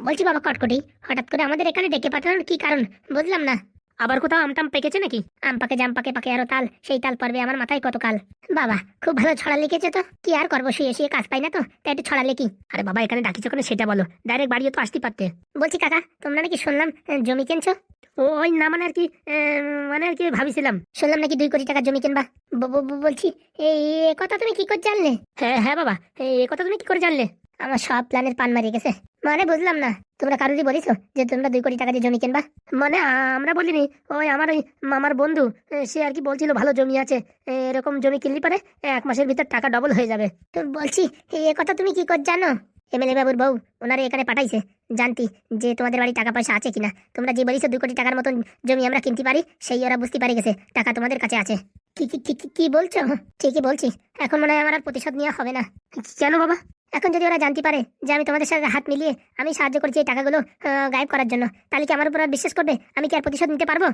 বলছি বাবা কটকটি, হঠাৎ করে আমাদের এখানে ডেকে পাঠানোর কি কারণ বুঝলাম না। আবার কোথাও আমটাম পেকেছে নাকি? আম পাকে জাম পাকে পাকে আরো তাল, সেই তাল পর্বে আমার মাথায় কত কাল। বাবা খুব ভালো ছড়া লিখেছে তো, কি আর করবো, শুয়ে শুয়ে কাজ পাই না তো, তাই একটু ছড়া লিখি। আরে বাবা এখানে ডাকিছো কেন সেটা বলো, ডাইরেক্ট বাড়িও তো আসতে পারতে। বলছি কাকা, তোমরা নাকি শুনলাম জমি কিনছো? ওই না মানে আর কি, মানে আর কি ভাবিছিলাম, শুনলাম নাকি 2 কোটি টাকার জমি কিনবা। বলছি এই এ কথা তুমি কি করে জানলে? হ্যাঁ হ্যাঁ বাবা, এই কথা তুমি কি করে জানলে? আমার সব প্ল্যানের পান মারিয়ে গেছে। মানে বুঝলাম না, তোমরা কারোরই বলিছো যে তোমরা 2 কোটি টাকা দিয়ে জমি কিনবা? মানে আমরা বলিনি, ওই আমার ওই মামার বন্ধু, সে আর কি বলছিল ভালো জমি আছে, এরকম জমি কিনলি পারে 1 মাসের ভিতর টাকা ডবল হয়ে যাবে। তো বলছি এ কথা তুমি কি করে জানো? এমএলএ বাবুর বউ ওনারে এখানে পাঠাইছে জানতি যে তোমাদের বাড়ি টাকা পয়সা আছে কিনা। তোমরা যে বলিছো 2 কোটি টাকার মতন জমি আমরা কিনতে পারি, সেই ওরা বুঝতে পারে গেছে টাকা তোমাদের কাছে আছে। কি কি কি কি বলছো? ঠিকই বলছি, এখন মনে হয় আমার আর প্রতিশোধ নেওয়া হবে না। কেন বাবা? এখন যদি ওরা জানতে পারে যে আমি তোমাদের সাথে হাত মিলিয়ে আমি সাহায্য করছি এই টাকাগুলো গায়েব করার জন্য, তাহলে কি আমার উপর আর বিশ্বাস করবে? আমি কি আর প্রতিশোধ নিতে পারবো?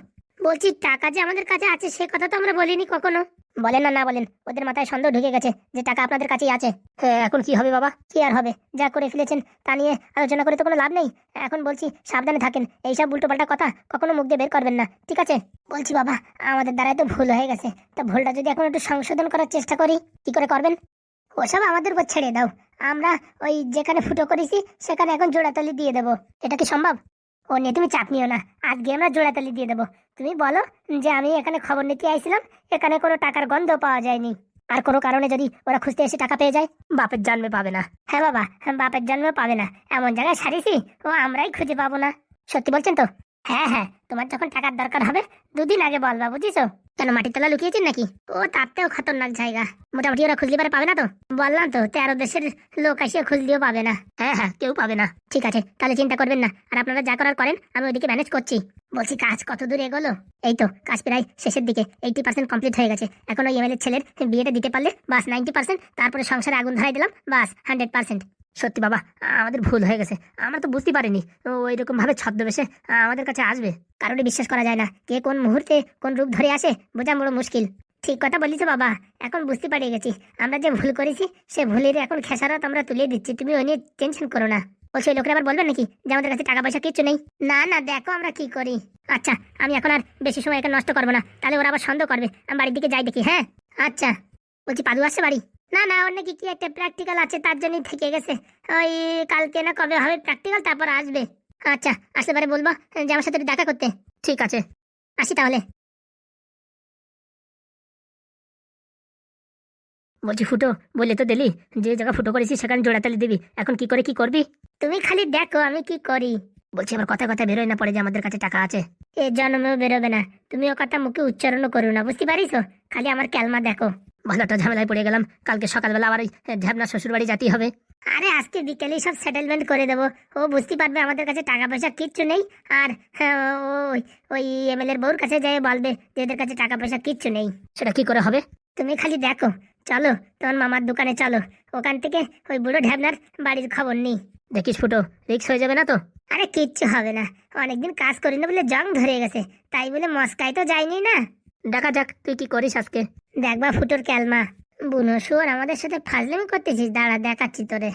বলছি টাকা যে আমাদের কাছে আছে সে কথা তো আমরা বলিনি কখনো। বলেন না বলেন, ওদের মাথায় সন্দেহ ঢুকে গেছে যে টাকা আপনাদের কাছেই আছে। হ্যাঁ এখন কি হবে বাবা? কি আর হবে, যা করে ফেলেছেন তা নিয়ে আলোচনা করে তো কোনো লাভ নেই। এখন বলছি সাবধানে থাকেন, এইসব উল্টোপাল্টা কথা কখনো মুখ দিয়ে বের করবেন না, ঠিক আছে? বলছি বাবা আমাদের দ্বারাই তো ভুল হয়ে গেছে, তা ভুলটা যদি এখন একটু সংশোধন করার চেষ্টা করি, কি করে করবেন? ওসব আমাদের উপর ছেড়ে দাও, আমরা ওই যেখানে ফুটো করেছি সেখানে এখন জোড়াতালি দিয়ে দেবো। এটা কি সম্ভব? ও নিয়ে তুমি চাপ নিও না, আজকে আমরা জোড়াতালি দিয়ে দেবো। তুমি বলো যে আমি এখানে খবর নিতে আইছিলাম, এখানে কোনো টাকার গন্ধ পাওয়া যায়নি, আর কোনো কারণে যদি ওরা খুঁজতে এসে টাকা পেয়ে যায় বাপের জন্মে পাবে না। হ্যাঁ বাবা, বাপের জন্মে পাবে না, এমন জায়গায় সারিছি ও আমরাই খুঁজে পাবো না। সত্যি বলছেন তো? হ্যাঁ হ্যাঁ, তোমার যখন টাকার দরকার হবে 2 দিন আগে বলবা, বুঝিছো? কেন মাটির তলা লুকিয়েছেন নাকি? ও তারতেও খতরনাক জায়গা, মোটামুটি ওরা খুঁজলে পারে পাবে না তো? বললাম তো 13 দেশের লোক আসিও খুঁজলেও পাবে না। হ্যাঁ হ্যাঁ কেউ পাবে না। ঠিক আছে তাহলে চিন্তা করবেন না, আর আপনারা যা করার করেন, আমি ওইদিকে ম্যানেজ করছি। বলছি কাজ কত দূর এগোলো? এই তো কাজ প্রায় শেষের দিকে, 80% কমপ্লিট হয়ে গেছে। এখন ওই এমএলএ ছেলের বিয়েটা দিতে পারলে বাস 90%, তারপরে সংসারে আগুন ধরাই দিলাম বাস 100%। সত্যি বাবা আমাদের ভুল হয়ে গেছে, আমরা তো বুঝতে পারিনি ওই রকম ভাবে ছদ্মবেশে আমাদের কাছে আসবে। কারণে বিশ্বাস করা যায় না, কে কোন মুহূর্তে কোন রূপ ধরে আসে বোঝা বড় মুশকিল। ঠিক কথা বলিস বাবা, এখন বুঝতে পারে গেছি আমরা যে ভুল করেছি, সে ভুলের এখন খেসারত আমরা তুলে দিচ্ছি, তুমি ওই নিয়ে টেনশন করো না। বলছি ওই লোকের আবার বলবেন নাকি যে আমাদের কাছে টাকা পয়সা কিচ্ছু নেই? না না দেখো আমরা কি করি। আচ্ছা আমি এখন আর বেশি সময় এখানে নষ্ট করবো না, তাহলে ওরা আবার সন্দেহ করবে। আমি বাড়ির দিকে যাই দেখি। হ্যাঁ আচ্ছা। বলছি পাদু আসছে বাড়ি? না না ওর নাকি কি একটা প্র্যাকটিক্যাল আছে তার জন্যই থেকে গেছে, ওই কালকে না কবে হবে প্র্যাকটিক্যাল, তারপর আসবে। আচ্ছা আসতে পারে বলবো যে আমার সাথে একটু দেখা করতে। ঠিক আছে আসি তাহলে। বলছি ফুটো বলে তো দিলি যে জায়গা ফুটো করেছি সেখানে জোড়াতালি দিবি, এখন কি করে কি করবি? তুমি খালি দেখো আমি কি করি। বলছি আবার কথা কথা বেরোয় না পড়ে যে আমাদের কাছে টাকা আছে, এ জন্মেও বেরোবে না। তুমি ও কথা মুখে উচ্চারণও করো না, বুঝতে পারিস? খালি আমার ক্যালমা দেখো। ভালোটা ঝামেলায় পড়ে গেলাম, কালকে সকালবেলা আবার ওই ঝ্যাবনা শ্বশুর বাড়ি যেতেই হবে। আরে আজকে বিকেলেই সব সেটেলমেন্ট করে দেবো, ও বুঝতে পারবে আমাদের কাছে টাকা পয়সা কিচ্ছু নেই। আর হ্যাঁ, ওই ওই এমএলএর বউর কাছে যাই বলবে যে এদের কাছে টাকা পয়সা কিচ্ছু নেই। সেটা কি করে হবে? তুমি খালি দেখো, চলো তোমার মামার দোকানে চলো, ওখান থেকে ওই বুড়ো ঢ্যাবনার বাড়ির খবর নেই। দেখিস ফুটো রিক্স হয়ে যাবে না তো? আরে কিচ্ছু হবে না, অনেকদিন কাজ করি না বলে জং ধরে গেছে, তাই বলে মস্কাই তো যায়নি না। দেখা যাক তুই কি করিস আজকে। দেখবা ফুটোর ক্যালমা, বুনো শুয়োর আমাদের সাথে ফাজলামি করতেছিস, দাঁড়া দেখাচ্ছি তোরে।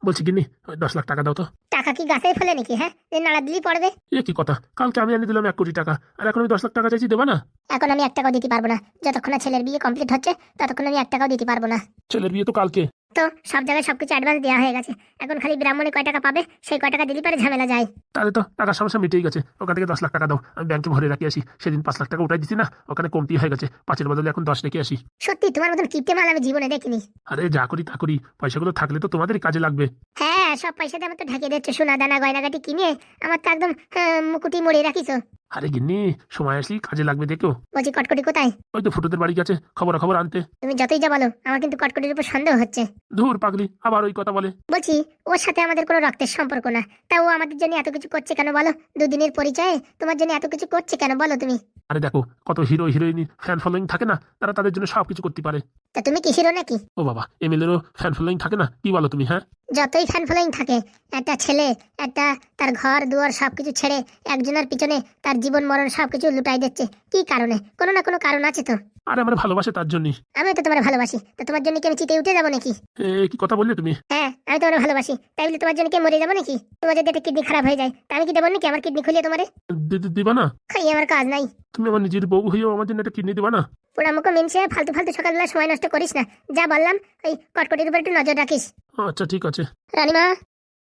বলছি গিন্নি, ওই 10 লাখ টাকা দাও তো। টাকা কি গাছেই ফেলে নাকি? হ্যাঁ এই নাড়া দিলেই পড়বে। এ কি কথা, কালকে আমি এনে দিলাম 1 কোটি টাকা, আর এখন আমি 10 লাখ টাকা চাইছি, দেবা না? এখন আমি 1 টাকাও দিতে পারবো না, যতক্ষণ না ছেলের বিয়ে কমপ্লিট হচ্ছে ততক্ষণ আমি 1 টাকাও দিতে পারবো না। ছেলের বিয়ে তো কালকে। তো সব জায়গায় সবকিছু অ্যাডভান্স দেওয়া হয়ে গেছে, এখন খালি ব্রাহ্মণে কয় টাকা পাবে সেই কয় টাকা দিলে পারে ঝামেলা যায়। তাহলে তো টাকার সমস্যা মিটেই গেছে, ওখান থেকে 10 লাখ টাকা দাও, আমি ব্যাংকে ভরে রাখি আসি। সেদিন 5 লাখ টাকা উঠাই দিছি না, ওখানে কমতি হয়ে গেছে, 5-এর বদলে এখন 10 রেখে আসি। সত্যি তোমার মতন কিপটে মাল আমি জীবনে দেখিনি। আরে যা করি তা করি, পয়সাগুলো থাকলে তো তোমাদেরই কাজে লাগবে। হ্যাঁ সব পয়সা দিয়ে আমার তো ঢেকে দিচ্ছ, সোনা দানা গয়নাগাটি কিনে আমার তো একদম মুকুটি মরে রাখিস। আরে গিন্নি সময় আসলেই কাজে লাগবে, দেখো। বলছি কটকটি কোথায়? ওই তো ফুটোদের বাড়ি গেছে খবর আনতে। তুমি যতই যা বলো আমার কিন্তু কটকটির উপর সন্দেহ হচ্ছে। ধুর পাগলি, আবার ওই কথা বলে। বলছি ওর সাথে আমাদের কোনো রক্তের সম্পর্ক না, তা ও আমাদের জন্য এত কিছু করছে কেন বলো? 2 দিনের পরিচয়ে তোমার জন্য এত কিছু করছে কেন বলো তুমি? আরে দেখো কত হিরো হিরোইন ফ্যান ফলোয়িং থাকে না, তারা তাদের জন্য সবকিছু করতে পারে। তা তুমি কি হিরো নাকি? ও বাবা, এমএলএরও ফ্যান ফলোয়িং থাকে না, কি বলো তুমি? হ্যাঁ যতই ফ্যান ফলোয়িং থাকে, একটা ছেলে একটা তার ঘর দুয়ার সবকিছু ছেড়ে একজনের পিছনে তার জীবন মরণ সবকিছু লুটাই দিচ্ছে, কি কারণে? কোনো না কোনো কারণ আছে তো। আর আমার ভালোবাসে তার জন্যই। আমি তো তোমার ভালোবাসি, তো তোমার জন্য কি আমি চিতে উঠে যাবো নাকি? কি কথা বললে তুমি? হ্যাঁ, আমি তোমার ভালোবাসি, তাই বলে তোমার জন্য কি মরে যাবো নাকি? তোমার যদি একটা কিডনি খারাপ হয়ে যায়, তা আমি কি দেবো নাকি আমার কিডনি খুলিয়ে তোমারে? দিবা না? খাইয়ে আমার কাজ নাই। তুমি আমার নিজের বউ হয়েও আমার জন্য একটা কিডনি দিবা না? পোড়ামুখো মিনছে ফালতু ফালতু সকালবেলা সময় নষ্ট করিস না। যা বললাম ওই কটকটির উপর একটু নজর রাখিস। আচ্ছা ঠিক আছে। রানীমা,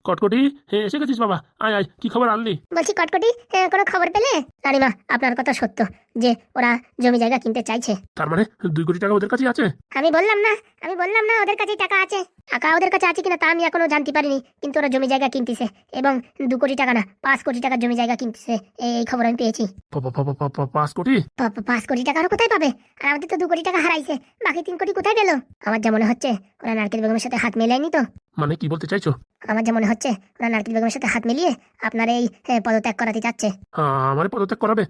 কটকটি, হ্যাঁ এসে গেছিস বাবা, আয় আয়, কি খবর আনলি? বলছি কটকটি, কোনো খবর পেলে? রানীমা, আপনার কথা সত্য যে ওরা জমি জায়গা কিনতে চাইছে। তার মানে 2 কোটি টাকা ওদের কাছেই আছে? আমি বললাম না ওদের কাছে টাকা আছে। টাকা ওদের কাছে আছে কিনা তা আমি এখনো জানতে পারিনি, কিন্তু ওরা জমি জায়গা কিনতেছে এবং 2 কোটি টাকা না 5 কোটি টাকার জমি জায়গা কিনতেছে। এই খবর আমি পেয়েছি। 5 কোটি? 5 কোটি টাকা ওরা কোথায় পাবে? আর আমাদের তো 2 কোটি টাকা হারাইছে, বাকি 3 কোটি কোথায় গেল? আমার যা মনে হচ্ছে ওরা নারকেল বেগমের সাথে হাত মেলায়নি তো। মানে কি বলতে চাইছো? আমার যা মনে হচ্ছে ওরা নারকেল বেগমের সাথে হাত মিলিয়ে আপনার এই পদত্যাগ করাতে চাচ্ছে। আমার পদত্যাগ করাবে?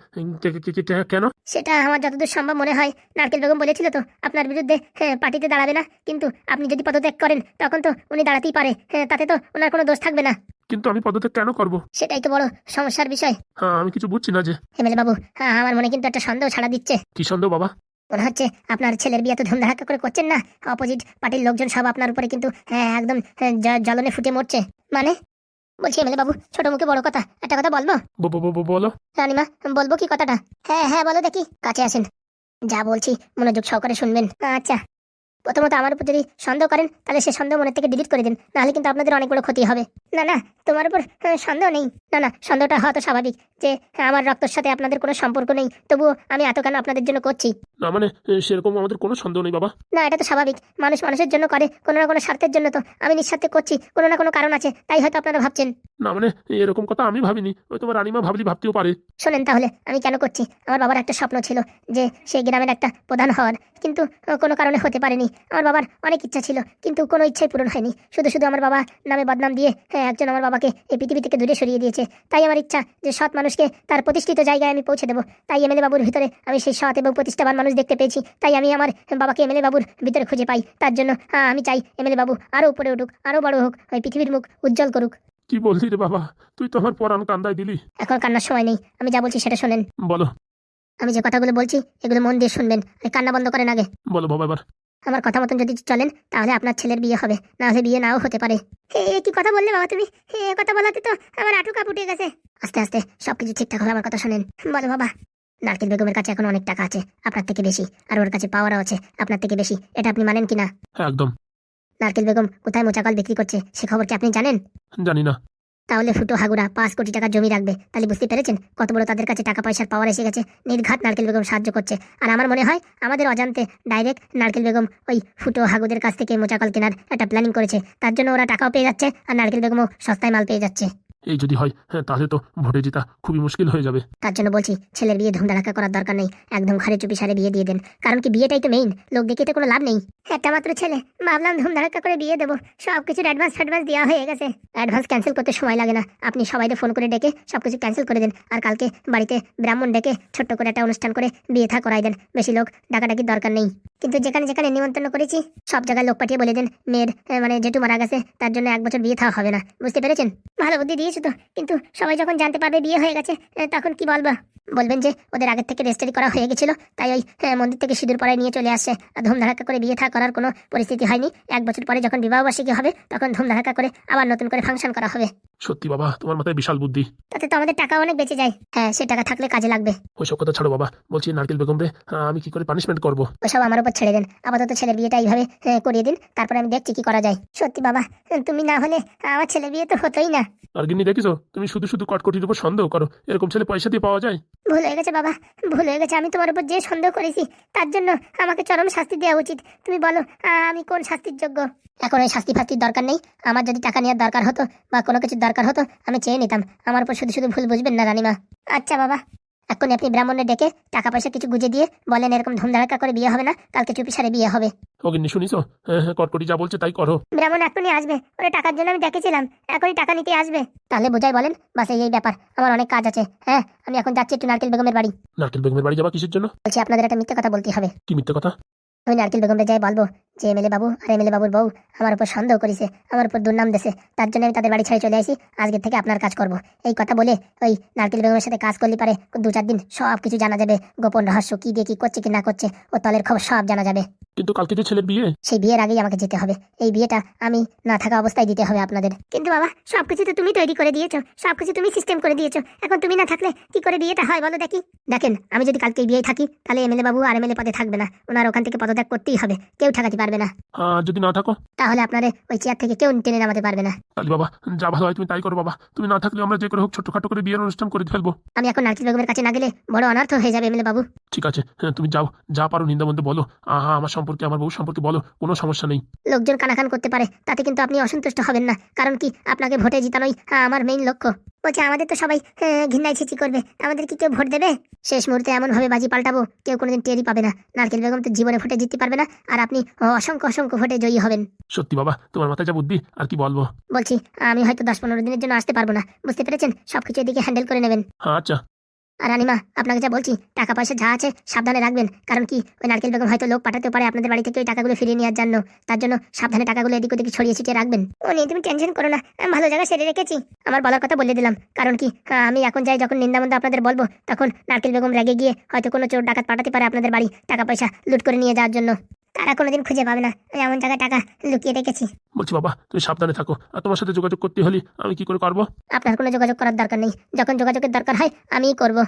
কেন? সেটা আমার যতদূর সম্ভব মনে হয়, নারকেল বেগম বলেছিল তো আপনার বিরুদ্ধে পার্টিতে দাঁড়াবে না, কিন্তু আপনি যদি পদত্যাগ করেন তখন তো উনি দাঁড়াতেই পারে, তাতে তো ওনার কোনো দোষ থাকবে না। কিন্তু আমি পদত্যাগ কেন করব? সেটাই তো বড় সমস্যার বিষয়। আমি কিছু বুঝছি না যে। এমএলএ বাবু, আমার মনে কিন্তু একটা সন্দেহ ছাড়া দিচ্ছে। কি সন্দেহ বাবা? মনে হচ্ছে আপনার ছেলের বিয়ে তো ধুমধাড়াক্কা করে করছেন না, অপোজিট পার্টির লোকজন সব আপনার উপরে কিন্তু একদম জ্বলনে ফুটে মরছে। মানে বলছি এমএলএ বাবু, ছোট মুখে বড় কথা, একটা কথা বলবো? বলো। রানীমা, বলবো কি কথাটা? হ্যাঁ বলো দেখি, কাছে আসেন। যা বলছি মনোযোগ সহকারে শুনবেন। আচ্ছা, প্রথমত আমার উপর যদি সন্দেহ করেন তাহলে সে সন্দেহ মনের থেকে ডিলিট করে দিন, নাহলে কিন্তু আপনাদের অনেক বড় ক্ষতি হবে। না তোমার উপর সন্দেহ নেই। না সন্দেহটা হওয়া তো স্বাভাবিক যে আমার রক্তের সাথে আপনাদের কোনো সম্পর্ক নেই, তবুও আমি এত কেন আপনাদের জন্য করছি। না মানে সেরকম আমাদের কোনো সন্দেহ নেই বাবা। না, এটা তো স্বাভাবিক, মানুষ মানুষের জন্য করে, কোনো না কোনো স্বার্থের জন্য। তো আমি নিঃস্বার্থে করছি, কোনো না কোনো কারণ আছে, তাই হয়তো আপনারা ভাবছেন। না মানে এরকম কথা আমি ভাবিনি, ওই তোমার রানীমা ভাবলি ভাবতেও পারে। শোনেন তাহলে আমি কেন করছি। আমার বাবার একটা স্বপ্ন ছিল যে সেই গ্রামের একটা প্রধান হওয়ার, কিন্তু কোনো কারণে হতে পারেনি। আমার বাবার অনেক ইচ্ছা ছিল, কিন্তু কোনো ইচ্ছাই পূরণ হয়নি। শুধু আমার বাবা নামে বদনাম দিয়ে একজন আমার বাবাকে এই পৃথিবী থেকে দূরে সরিয়ে দিয়েছে। তাই আমার ইচ্ছা যে সৎ মানুষকে তার প্রতিষ্ঠিত জায়গায় আমি পৌঁছে দেবো। তাই এমএলএ বাবুর ভিতরে আমি সেই সৎ এবং প্রতিষ্ঠাবান মানুষ দেখতে পেয়েছি। তাই আমি আমার বাবাকে এমএলএ বাবুর ভিতরে খুঁজে পাই। তার জন্য আমি চাই এমএলএ বাবু আরো উপরে উঠুক, আরো বড় হোক, ওই পৃথিবীর মুখ উজ্জ্বল করুক। কি বললি রে বাবা, তুই তো আমার পরাণ কান্দায় দিলি। এখন কান্নার সময় নেই, আমি যা বলছি সেটা শোনেন। বলো। আমি যে কথাগুলো বলছি এগুলো মন দিয়ে শুনবেন, কান্না বন্ধ করেন আগে। বলো বাবা এবার। আমার কথা মতন যদি চলেন তাহলে আপনার ছেলের বিয়ে হবে, না হলে বিয়ে নাও হতে পারে। কি কথা বললে বাবা তুমি? কথা বলাতে তো আমার আটু কাপ উঠে গেছে। আস্তে আস্তে সবকিছু ঠিকঠাক হলে আমার কথা শোনেন। বলো বাবা। নারকেল বেগমের কাছে এখন অনেক টাকা আছে, আপনার থেকে বেশি, আর ওর কাছে পাওয়ারও আছে আপনার থেকে বেশি। এটা আপনি মানেন কিনা? হ্যাঁ একদম। নারকেল বেগম কোথায় মোচাকল বিক্রি করছে সে খবর কি আপনি জানেন? জানি না। তাহলে ফুটো হাগুড়া 5 কোটি টাকার জমি রাখবে, তাহলে বুঝতে পেরেছেন কত বড় তাদের কাছে টাকা পয়সার পাওয়ার এসে গেছে। নির্ঘাত নারকেল বেগম সাহায্য করছে, আর আমার মনে হয় আমাদের অজান্তে ডাইরেক্ট নারকেল বেগম ওই ফুটো হাগুদের কাছ থেকে মোচাকল কেনার একটা প্ল্যানিং করেছে। তার জন্য ওরা টাকাও পেয়ে যাচ্ছে, আর নারকেল বেগমও সস্তায় মাল পেয়ে যাচ্ছে। এই যদি হয় তাহলে তো ভোটে জেতা খুবই মুশকিল হয়ে যাবে। তার জন্য বলছি ছেলের বিয়ে ধুমধাড়াক্কা করার দরকার নেই, একদম ঘরে চুপি সারে বিয়ে দিয়ে দেন। কারণ কি বিয়েটাই তো মেইন, লোক দেখে তো কোনো লাভ নেই। একটা মাত্র ছেলে, ভাবলাম ধুমধাড়াক্কা করে বিয়ে দেবো, সবকিছুর অ্যাডভান্স দেওয়া হয়ে গেছে। অ্যাডভান্স ক্যান্সেল করতে সময় লাগে না, আপনি সবাইকে ফোন করে ডেকে সবকিছু ক্যান্সেল করে দেন, আর কালকে বাড়িতে ব্রাহ্মণ ডেকে ছোট্ট করে একটা অনুষ্ঠান করে বিয়ে থা করাই দেন। বেশি লোক ডাকাডাকির দরকার নেই। কিন্তু যেখানে যেখানে নিমন্ত্রণ করেছি সব জায়গায় লোক পাঠিয়ে বলে দেন মেয়ের মানে জেঠু মারা গেছে, তার জন্য 1 বছর বিয়ে থা হবে না। বুঝতে পেরেছেন? ভালো বুদ্ধি দিয়েছো তো, কিন্তু সবাই যখন জানতে পারবে বিয়ে হয়ে গেছে তখন কি বলবা? বলবেন যে ওদের আগের থেকে রেজিস্ট্রি করা হয়ে গেছিল, তাই ওই মন্দির থেকে সিঁদুর পরায় নিয়ে চলে আসছে, আর ধুমধাড়াক্কা করে বিয়ে থা করার কোনো পরিস্থিতি হয়নি। 1 বছর পরে যখন বিবাহবার্ষিকী হবে তখন ধুমধাড়াক্কা করে আবার নতুন করে ফাংশন করা হবে। সত্যি বাবা, তোমার মাথায় বিশাল বুদ্ধি। তাতে তো আমাদের টাকা অনেক বেঁচে যায়। সে টাকা থাকলে কাজে লাগবে। ওইসব কথা ছাড়ো বাবা, বলছি নারকেল বেগম রে আমি কি করে পানিশমেন্ট করবো? ওসব আমার উপর ছেড়ে দেন, আপাতত ছেলের বিয়েটা এইভাবে করিয়ে দিন, তারপরে আমি দেখছি কি করা যায়। সত্যি বাবা, তুমি না হলে আমার ছেলের বিয়ে তো হতোই না। আর গিন্নি দেখিছো, তুমি শুধু কটকটির উপর সন্দেহ করো, এরকম ছেলে পয়সা দিয়ে পাওয়া যায়? ভুল হয়ে গেছে বাবা, ভুল হয়ে গেছে। আমি তোমার উপর যে সন্দেহ করেছি তার জন্য আমাকে চরম শাস্তি দেওয়া উচিত। তুমি বলো আমি কোন শাস্তির যোগ্য? এখন ওই শাস্তি ফাস্তির দরকার নেই। আমার যদি টাকা নেওয়ার দরকার হতো বা কোনো কিছুর দরকার হতো আমি চেয়ে নিতাম। আমার উপর শুধু ভুল বুঝবেন না রানীমা। আচ্ছা বাবা, এখন আপনি ব্রাহ্মণের ডেকে টাকা পয়সা কিছু গুজে দিয়ে বলেন এরকম ধুমধাড়াক্কা করে বিয়ে হবে না, কালকে চুপি সারে বিয়ে হবে। ও গিন্নি শুনিছো, কটকটি যা বলছে তাই করো। ব্রাহ্মণ এখনই আসবে, ওরা টাকার জন্য আমি ডেকেছিলাম, এখনই টাকা নিতে আসবে। তাহলে বোঝাই বলেন, বাস এই ব্যাপার। আমার অনেক কাজ আছে। আমি এখন যাচ্ছি একটু নারকেল বেগমের বাড়ি। নারকেল বেগমের বাড়ি যাবা কিসের জন্য? বলছি আপনাদের একটা মিথ্যে কথা বলতে হবে। কি মিথ্যে কথা? আমি নারকেল বেগমরে যাই বলবো যে এমএলএ বাবু আর এমএলএ বাবুর বউ আমার উপর সন্দেহ করেছে, আমার উপর দুর্নাম দিয়েছে, তার জন্য আমি তাদের বাড়ি ছেড়ে চলে আসি। আজকে থেকে আপনার কাজ করব। এই কথা বলে ওই নারকেল বেগমের সাথে কাজ করলে পারে 2-4 দিন সব কিছু জানা যাবে, গোপন রহস্য কি দিয়ে কি করছে কি না করছে, ও তলের খবর সব জানা যাবে। কিন্তু কালকে যে ছেলের বিয়ে, সেই বিয়ের আগেই আমাকে যেতে হবে। এই বিয়েটা আমি না থাকা অবস্থায় দিতে হবে আপনাদের। কিন্তু বাবা, সবকিছু তো তুমি তৈরি করে দিয়েছো, সবকিছু তুমি সিস্টেম করে দিয়েছো, এখন তুমি না থাকলে কি করে বিয়েটা হয় বলো দেখি। দেখেন, আমি যদি কালকে এই বিয়ে থাকি তাহলে এমএলএ বাবু আর এমএলএ পদে থাকবে না, ওনার ওখান থেকে পদত্যাগ করতেই হবে, কেউ ঠেকাতে পারবে না। যদি না থাকো তাহলে আপনারে ওই চেয়ার থেকে কেউ টেনে নামাতে পারবে না। তাহলে বাবা যা ভালো হয় তুমি তাই করো বাবা। তুমি না থাকলে আমরা যে করে হোক ছোটখাটো করে বিয়ের অনুষ্ঠান করে ফেলবো। আমি এখন নারকেল বেগমের কাছে না গেলে বড় অনর্থ হয়ে যাবে এমএলএ বাবু। ঠিক আছে, তুমি যাও, যা পারো নিন্দা মধ্যে বলো, আমার সম্পর্কে আমার বউ সম্পর্কে বলো, কোনো সমস্যা নেই। লোকজন কানাকান করতে পারে, তাতে কিন্তু আপনি অসন্তুষ্ট হবেন না, কারণ কি আপনাকে ভোটে জিতানোই আমার মেইন লক্ষ্য। বলছে আমাদের তো সবাই ঘৃণায় ছিচি করবে, আমাদের কি কেউ ভোট দেবে? শেষ মুহূর্তে এমন ভাবে বাজি পাল্টাবো কেউ কোনোদিন টেরই পাবে না। নারকেল বেগম তো জীবনে ভোটে জিততে পারবে না, আর আপনি অসংখ্য অসংখ্য ভোটে জয়ী হবেন। সত্যি বাবা, তোমার মাথায় যা বুদ্ধি আর কি বলবো। বলছি আমি হয়তো 10-15 দিনের জন্য আসতে পারবো না, বুঝতে পেরেছেন? সবকিছু এদিকে হ্যান্ডেল করে নেবেন। আচ্ছা। আর রানিমা, আপনাকে যা বলছি, টাকা পয়সা যা আছে সাবধানে রাখবেন, কারণ কি ওই নারকেল বেগম হয়তো লোক পাঠাতে পারে আপনাদের বাড়ি থেকে ওই টাকাগুলো ফিরিয়ে নেওয়ার জন্য, তার জন্য সাবধানে টাকাগুলো এদিক ওদিকে ছড়িয়ে ছিটিয়ে রাখবেন। ও নিয়ে তুমি টেনশন করো না, আমি ভালো জায়গায় সেরে রেখেছি। আমার বলার কথা বলে দিলাম, কারণ কি আমি এখন যাই, যখন নিন্দামন্দা আপনাদের বলবো, তখন নারকেল বেগম রেগে গিয়ে হয়তো কোনো চোর ডাকাত পাঠাতে পারে আপনাদের বাড়ি টাকা পয়সা লুট করে নিয়ে যাওয়ার জন্য। তারা কোনোদিন খুঁজে পাবে না, আমি এমন জায়গায় টাকা লুকিয়ে রেখেছি। বলছি বাবা তুমি সাবধানে থাকো, আর তোমার সাথে যোগাযোগ করতে হলে আমি কি করে করবো? আপনার কোনো যোগাযোগ করার দরকার নেই, যখন যোগাযোগের দরকার হয় আমিই করব।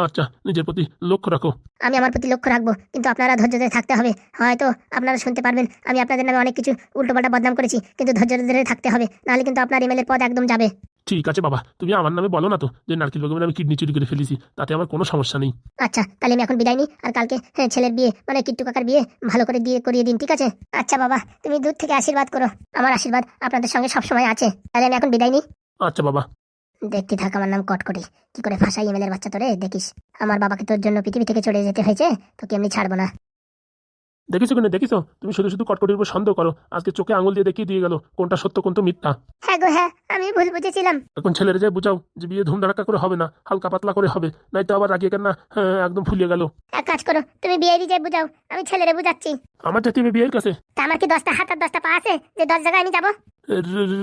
আচ্ছা, নিজের প্রতি লক্ষ্য রাখো। আমি আমার প্রতি লক্ষ্য রাখবো, কিন্তু আপনারা ধৈর্য ধরে থাকতে হবে। হয়তো আপনারা শুনতে পারবেন আমি আপনাদের নামে অনেক কিছু উল্টোপাল্টা বদনাম করেছি, কিন্তু ধৈর্য ধরে থাকতে হবে, নাহলে কিন্তু আপনার এমএলএর পদ একদম যাবে। ঠিক আছে বাবা, তুমি আমার নামে বলো না তো যে নারকেল বেগমের আমি কিডনি চুরি করে ফেলেছি, তাতে আমার কোনো সমস্যা নেই। আচ্ছা, তাহলে আমি এখন বিদায় নিই, আর কালকে ছেলের বিয়ে মানে কিট্টু কাকার বিয়ে ভালো করে দিয়ে করিয়ে দিন, ঠিক আছে? আচ্ছা বাবা, তুমি দূর থেকে আশীর্বাদ করো, আমার আশীর্বাদ আপনাদের সঙ্গে সবসময় আছে। তাহলে আমি এখন বিদায় নিই। আচ্ছা বাবা। দেখতে থাক আমার নাম কটকটি, কি করে ভাষাই এমএলএর বাচ্চা তোরে, দেখিস। আমার বাবাকে তোর জন্য পৃথিবী থেকে চলে যেতে হয়েছে, তোকে এমনি ছাড়বো না। দেখিছো কিনা দেখিছো, তুমি শুধু শুধু কটকটির উপর সন্দেহ করো, আজকে চোখে আঙুল দিয়ে দেখিয়ে দিয়ে গেল কোনটা সত্য কোনটা মিথ্যা। হ্যাঁ গো হ্যাঁ, আমি ভুল বুঝেছিলাম। এখন ছেলেরা যে বুঝাও যে বিয়ে ধুমধারাক্কা করে হবে না, হালকা পাতলা করে হবে, নাই তো আবার রাগিয়ে কেন না একদম ফুলিয়ে গেল। এক কাজ করো, তুমি বিয়ে দিয়ে বুঝাও, আমি ছেলেরে বুঝাচ্ছি। আমার যেতে হবে বিয়ের কাছে। তা আমার কি 10টা হাত আর 10টা পা আছে যে 10 জায়গায় আমি যাবো?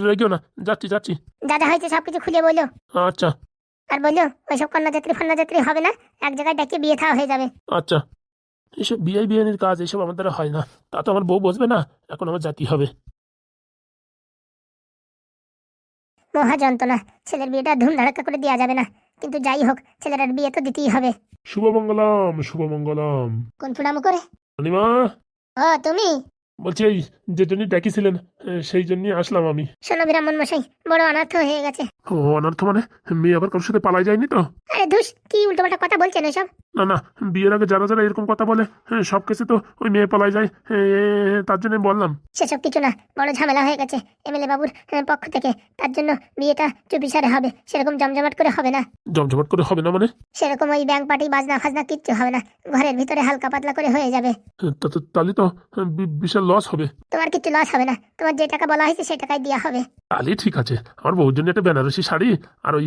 রেগিও না, যাচ্ছি যাচ্ছি। যা যা হয়েছে সবকিছু খুলে বললো। আচ্ছা। আর বললো ওইসব কন্যাযাত্রী ফন্যাযাত্রী হবে না, এক জায়গায় ডেকে বিয়ে থাওয়া হয়ে যাবে। আচ্ছা। এসব বিয়ে বিয়ের কাজ এসব আমার দ্বারা হয় না, তা তো আমার বউ বসবে না, এখন আমার জাতি হবে। মহা যন্ত্রণা, ছেলের বিয়েটা ধুমধাড়াক্কা করে দেওয়া যাবে না, কিন্তু যাই হোক ছেলের বিয়ে তো দিতেই হবে। শুভমঙ্গলম শুভমঙ্গলম। কোন প্রণাম করে? অনিমা, ও তুমি? বলছি এই যে জন্য ডাকিছিলেন সেই জন্যই আসলাম আমি। শোনো ব্রাহ্মণ মশাই, বড় অনর্থ হয়ে গেছে। ও অনর্থ মানে? মেয়ে আবার কারোর সাথে পালাই যায়নি তো? আরে ধুস, কি উল্টোপাল্টা কথা বলছেন এসব? না না, বিয়ের আগে যারা যারা এরকম কথা বলে সব কেসে তো ওই মেয়ে পালাই যায়, তার জন্য বললাম। সেসব কিছু না, বড় ঝামেলা হয়ে গেছে এমএলএ বাবুর পক্ষ থেকে, তার জন্য বিয়েটা চুপিসারে হবে, সেরকম জমজমাট করে হবে না। জমজমাট করে হবে না মানে? সেরকম ওই ব্যাংক পার্টি বাজনা ফাজনা কিচ্ছু হবে না, ঘরের ভিতরে হালকা পাতলা করে হয়ে যাবে। তাহলে তো বিশাল লস হবে। তোমার কিছু লস হবে না, তোমার যে টাকা বলা হয়েছে সেই টাকাই দেওয়া হবে। তাহলে ঠিক আছে, আমার বউর জন্য একটা বেনারসি শাড়ি আর ওই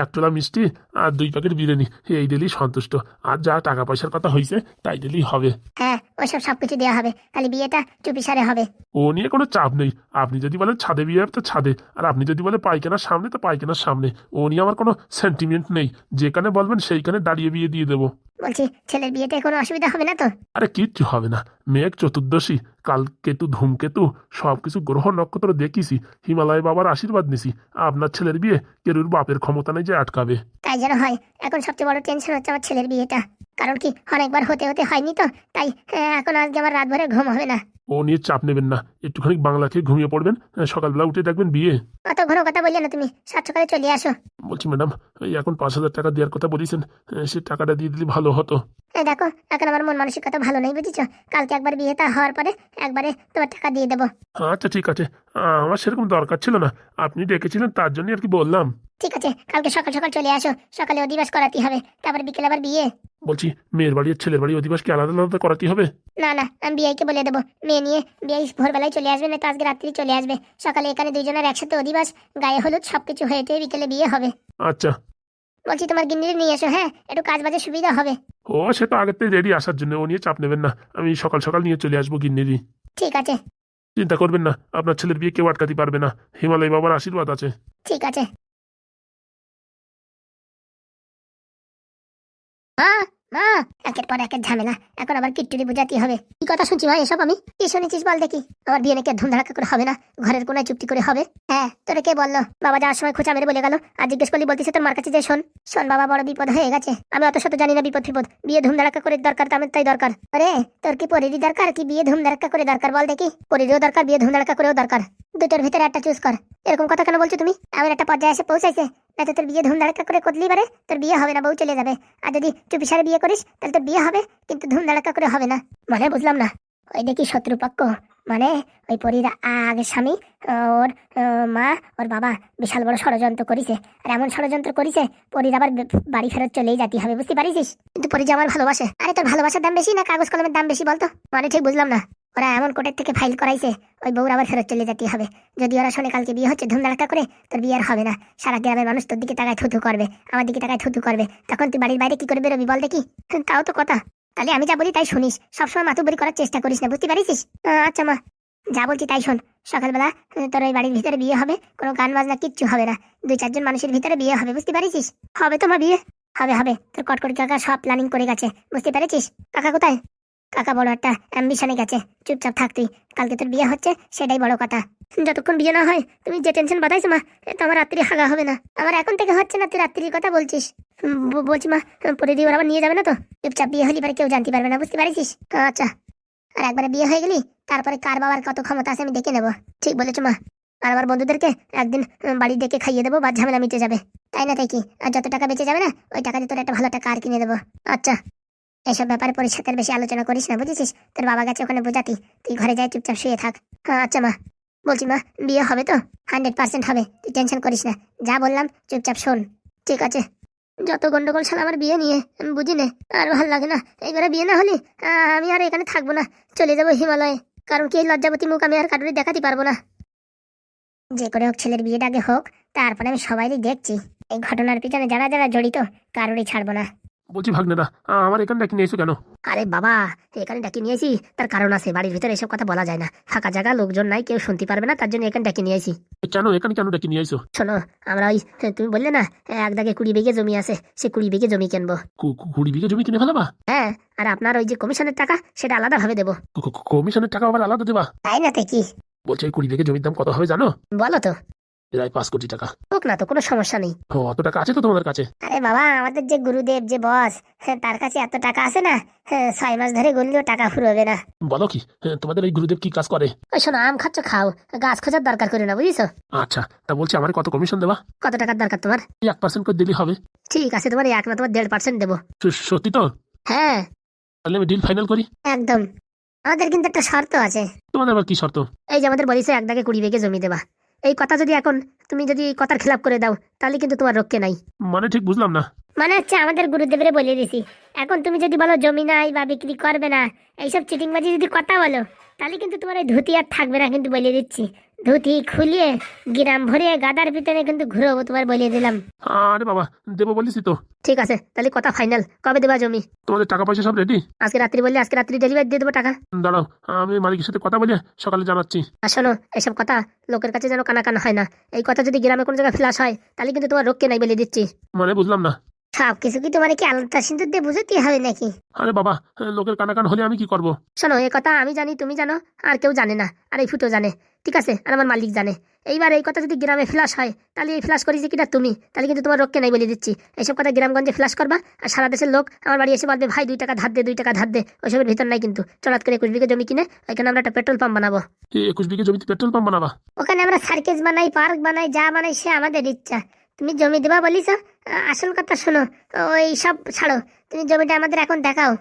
1 তোলা মিষ্টি আর 2 প্যাকেট বিরিয়ানি, এই দিলেই সন্তুষ্ট। আর যা টাকা পয়সার কথা হয়েছে তাই দিলেই হবে। হ্যাঁ, ওইসব সবকিছু দেওয়া হবে, খালি বিয়েটা চুপিসারে হবে। ও নিয়ে কোনো চাপ নেই, আপনি যদি বলেন ছাদে বিয়ে হবে তো ছাদে, আর আপনি যদি বলেন পায়খানার সামনে তো পায়খানার সামনে, ও নিয়ে আমার কোনো সেন্টিমেন্ট নেই, যেখানে বলবেন সেইখানে দাঁড়িয়ে বিয়ে দিয়ে দেবো। বলছি ছেলের বিয়েতে কোনো অসুবিধা হবে না তো? আরে কিচ্ছু হবে না, মেঘ চতুর্দশী, কাল কেতু ধূমকেতু সবকিছু গ্রহ নক্ষত্র দেখিছি, হিমালয় বাবার আশীর্বাদ নিছি, আপনার ছেলের বিয়ে কেরুর বাপের ক্ষমতা নেই যে আটকাবে। তাই যেন হয়, এখন সবচেয়ে বড় টেনশন হচ্ছে আমার ছেলের বিয়েটা, কারণ কি অনেকবার হতে হতে হয়নি তো, তাই এখন আজকে আমার রাত ভরে ঘুম হবে না। ও নিয়ে চাপ নেবেন না, একটুখানি বাংলা খেয়ে ঘুমিয়ে পড়বেন, সকালবেলা উঠে দেখবেন বিয়ে। অত ঘন কথা বললে না, তুমি সাত সকালে চলে আসো। বলছি ম্যাডাম, এই এখন 5,000 টাকা দেওয়ার কথা বলেছেন, সে টাকাটা দিয়ে দিলে ভালো হতো। দেখো এখন আমার মন মানসিকতা ভালো নেই, বুঝেছো? কালকে একবার বিয়েটা হওয়ার পরে একবারে তোমার টাকা দিয়ে দেবো। আচ্ছা ঠিক আছে, আমার সেরকম দরকার ছিল না, আপনি ডেকেছিলেন তার জন্য আর কি বললাম। ঠিক আছে, কালকে সকাল সকাল চলে আসো, সকালে অধিবাস করাতে হবে, তারপরে বিকেলে আবার বিয়ে। বলছি মেয়ের বাড়ি আর ছেলের বাড়ি অধিবাস কি আলাদা আলাদা করাতে হবে? না না, আমি বিআইকে বলে দেবো, মেয়ে নিয়ে বিআই ভোরবেলায় চলে আসবে, না তো আজকে রাত্রি চলে আসবে, সকালে এখানে দুইজনের একসাথে অধিবাস, গায়ে হলুদ সবকিছু হয়ে বিকেলে বিয়ে হবে। আচ্ছা। বলছি তোমার গিন্নিরে নিয়ে এসো, হ্যাঁ, একটু কাজ বাজে সুবিধা হবে। ও সে তো আগের থেকে রেডি আসার জন্য, ও নিয়ে চাপ নেবেন না, আমি সকাল সকাল নিয়ে চলে আসবো গিন্নিরি। ঠিক আছে। চিন্তা করবেন না, আপনার ছেলের বিয়ে কেউ আটকাতে পারবে না, হিমালয় বাবার আশীর্বাদ আছে। ঠিক আছে। মা, মা, একের পর একের ঝামেলা, এখন আবার কিট্টুরি বুঝাতে হবে। কি কথা শুনছি ভাই এসব আমি? কি শুনেছিস বল দেখি। আমার বিয়ে নাকি ধুমধাড়াক্কা করে হবে না, ঘরের কোনায় চুপটি করে হবে। হ্যাঁ, তোরে কে বললো? বাবা যাওয়ার সময় খোঁচা মেরে বলে গেল, আর জিজ্ঞেস করলি বলতিছে তোর মার কাছে যে শোন শোন বাবা বড় বিপদ হয়ে গেছে। আমি অত শত জানি না বিপদ ফিপদ, বিয়ে ধুমধাড়াক্কা করে দরকার, তো আমার তাই দরকার। আরে তোর কি পরিরই দরকার, কি বিয়ে ধুমধাড়াক্কা করে দরকার বল দেখি? পরিরও দরকার, বিয়ে ধুমধাড়াক্কা করেও দরকার, দুটোর ভিতরে একটা চুজ কর। এরকম কথা কেন বলছো তুমি? এমন একটা পর্যায়ে এসে পৌঁছাইছে, না তো তোর বিয়ে ধুমধাড়াক্কা করে করলি পারে তোর বিয়ে হবে না, বউ চলে যাবে। আর যদি চুপিসারে বিয়ে করিস তাহলে তোর বিয়ে হবে, কিন্তু ধুমধাড়াক্কা করে হবে না। মানে বুঝলাম না। ওই দেখি শত্রুপক্ষ, মানে ওই পরীর আগের স্বামী, ওর মা, ওর বাবা বিশাল বড় ষড়যন্ত্র করিছে। আর এমন ষড়যন্ত্র করিছে পরীর আবার বাড়ি ফেরত চলেই যেতে হবে, বুঝতে পারিস? কিন্তু পরী যে আমার ভালোবাসে। আরে তোর ভালোবাসার দাম বেশি না কাগজ কলমের দাম বেশি বলতো? মানে ঠিক বুঝলাম না। ওরা এমন কোর্টের থেকে ফাইল করাইছে ওই বউর আবার ফেরত চলে যেতে হবে। যদি ওরা শোনে কালকে বিয়ে হচ্ছে ধুমধাড়াক্কা করে, তোর বিয়ে আর হবে না। সারা গ্রামের মানুষ তোর দিকে তাকায় থুথু করবে, আমার দিকে তাকায় থুথু করবে, তখন তুই বাড়ির বাইরে কি করে বেরোবি বল দেখি? তাও তো কথা। তাহলে আমি যা বলি তাই শুনিস, সবসময় মাতুবরি করার চেষ্টা করিস না, বুঝতে পারিস? আচ্ছা মা, যা বলছি তাই শোন। সকালবেলা তোর ওই বাড়ির ভিতরে বিয়ে হবে, কোনো গান বাজনা কিচ্ছু হবে না, 2-4 জন মানুষের ভিতরে বিয়ে হবে, বুঝতে পারিস? হবে তোমার বিয়ে? হবে হবে, তোর কটকটি কাকা সব প্ল্যানিং করে গেছে, বুঝতে পেরেছিস? কাকা কোথায়? কাকা বড় একটা অ্যাম্বিশনে গেছে, চুপচাপ থাক তুই। কালকে তোর বিয়ে হচ্ছে, সেটাই বড় কথা। যতক্ষণ বিয়ে না হয় তুমি যে টেনশন বাঁধাইছো মা, তো আমার রাত্রি হাগা হবে না। আমার এখন থেকে হচ্ছে না, তুই রাত্রির কথা বলছিস। বলছি মা, পরে দিয়ে ওরা আবার নিয়ে যাবে না তো? চুপচাপ বিয়ে হলি পারে কেউ জানতে পারবে না, বুঝতে পারিস? আচ্ছা। আর একবারে বিয়ে হয়ে গেলি তারপরে কার বাবার কত ক্ষমতা আছে আমি দেখে নেবো। ঠিক বলেছো মা। আর আমার বন্ধুদেরকে একদিন বাড়ি ডেকে খাইয়ে দেবো, বা ঝামেলা মিটে যাবে। তাই না, তাই কি? আর যত টাকা বেঁচে যাবে না ওই টাকা দিয়ে তোর একটা ভালো একটা কার কিনে দেবো। আচ্ছা, এসব ব্যাপারে পরিষ্কার বেশি আলোচনা করিস না, বুঝেছিস? তোর বাবা গেছে ওখানে বোঝাতি, তুই ঘরে যাই চুপচাপ শুয়ে থাক। আচ্ছা মা। বলছি মা, বিয়ে হবে তো? 100% হবে, তুই টেনশন করিস না। যা বললাম চুপচাপ শোন। ঠিক আছে। যত গন্ডগোল শালা আমার বিয়ে নিয়ে, আমি বুঝি না, আর ভালো লাগে না। এইবারে বিয়ে না হলে আমি আর এখানে থাকবো না, চলে যাবো হিমালয়ে। কারণ কি, এই লজ্জাবতী মুখ আমি আর কারোরই দেখাতে পারবো না। যে করে হোক ছেলের বিয়েটা আগে হোক, তারপরে আমি সবাইই দেখছি। এই ঘটনার পিছনে যারা যারা জড়িত কারোরই ছাড়বো না। বলছি ভাগ্নেরা, আমার এখানে ডাকি নিয়ে এসো কেন? আরে বাবা, এখানে ডাকি নিয়েছি তার কারণ আছে। বাড়ির ভিতরে এসব কথা বলা যায় না, ফাঁকা জায়গা, লোকজন নাই, কেউ শুনতে পারবে না, তার জন্য এখানে ডাকি নিয়েছি। কেন এখানে কেন ডাকি নিয়ে এসো? শোনো, আমরা ওই, তুমি বললে না এক দাগে 20 বিঘে জমি আছে, সে 20 বিঘে জমি কিনবো। 20 বিঘে জমি কিনে ফেলাবা? হ্যাঁ, আর আপনার ওই যে কমিশনের টাকা সেটা আলাদা ভাবে দেবো। কমিশনের টাকা আবার আলাদা দেবা? তাই না, তাই কি? বলছে এই 20 বিঘে জমির দাম কত হবে জানো? বলো তো। প্রায় 5 কোটি টাকা। হোক না তো, কোনো সমস্যা নেই। অত টাকা আছে তো তোমাদের কাছে? আরে বাবা, আমাদের যে গুরুদেব, যে বস, তার কাছে এত টাকা আছে না, 6 মাস ধরে গুনলেও টাকা ফুরোবে না। বলো কি? তোমাদের এই গুরুদেব কি কাজ করে? ওই শোনো, আম খাচ্ছ খাও, গাছ খোঁজার দরকার করে না, বুঝিস? আচ্ছা, তা বলছি আমার কত কমিশন দেবা? কত টাকার দরকার তোমার? 1% করে দিলেই হবে। ঠিক আছে, তোমার 1 না, তোমার 1.5% দেবো। সত্যি তো? হ্যাঁ তাহলে আমি ডিল ফাইনাল করি। একদম। আমাদের কিন্তু একটা শর্ত আছে। তোমাদের আবার কি শর্ত? এই যে আমাদের বলিছে 1 দাগে 20 বিঘে জমি দেবা, এই কথা যদি এখন তুমি যদি এই কথার খেলাপ করে দাও, তাহলে কিন্তু তোমার রক্ষে নাই। মানে ঠিক বুঝলাম না। মানে হচ্ছে আমাদের গুরুদেবরে বলে দিছি, এখন তুমি যদি বলো জমি নাই বা বিক্রি করবে না, এইসব চিটিংবাজি যদি কথা বলো, তাহলে কিন্তু তোমার এই ধুতি আর থাকবে না, কিন্তু বলে দিচ্ছি। ধুতি খুলিয়ে গ্রাম ভরিয়ে গাদার পিছনে কিন্তু ঘুরবো, তোমার বলে দিলাম। আরে বাবা, দেবো বলিসি তো? ঠিক আছে, তাহলে কথা ফাইনাল। কবে দেবা জমি? তোমাদের টাকা পয়সা সব রেডি? আজকে রাত্রি বললে আজকে রাত্রি ডেলিভারি দিয়ে দেবো টাকা। দাঁড়াও, আমি মালিকের সাথে কথা বলে সকালে জানাচ্ছি। আর শোনো, এসব কথা লোকের কাছে যেন কানা কানা হয় না। এই কথা যদি গ্রামে কোনো জায়গায় ফ্লাশ হয়, তাহলে কিন্তু তোমার রক্ষে নাই, বলে দিচ্ছি। মানে বুঝলাম না। সব কিছু কি তোমার কি আলাদা সিন্দুর দিয়ে বুঝতে হবে নাকি? আরে বাবা, লোকের কানাকান হলে আমি কি করব? শোনো, এই কথা আমি জানি, তুমি জানো, আর কেউ জানে না, আর এই ফুটো জানে, ঠিক আছে, আর আমার মালিক জানে। এইবার এই কথা যদি গ্রামে ফ্লাশ হয়, তাহলে এই ফ্লাশ করেছি কিনা তুমি, তাহলে কিন্তু তোমার রক্ষে নাই, বলে দিচ্ছি। এইসব কথা গ্রামগঞ্জে ফ্লাশ করবা, আর সারা দেশের লোক আমার বাড়ি এসে বলবে ভাই 2 টাকা ধার দে, 2 টাকা ধার দে। ওইসবের ভিতর নাই কিন্তু। চলাৎ করে 21 বিঘা জমি কিনে ওইখানে আমরা একটা পেট্রোল পাম্প বানাবো। 21 বিঘে জমিতে পেট্রোল পাম্প বানাবা? ওখানে আমরা সার্কেস বানাই, পার্ক বানাই, যা বানাই সে আমাদের ইচ্ছা। তুমি জমি দেবা বলিস, আসল কথা শোনো, ওই সব ছাড়ো, তুমি জমিটা আমাদের এখন দেখাও।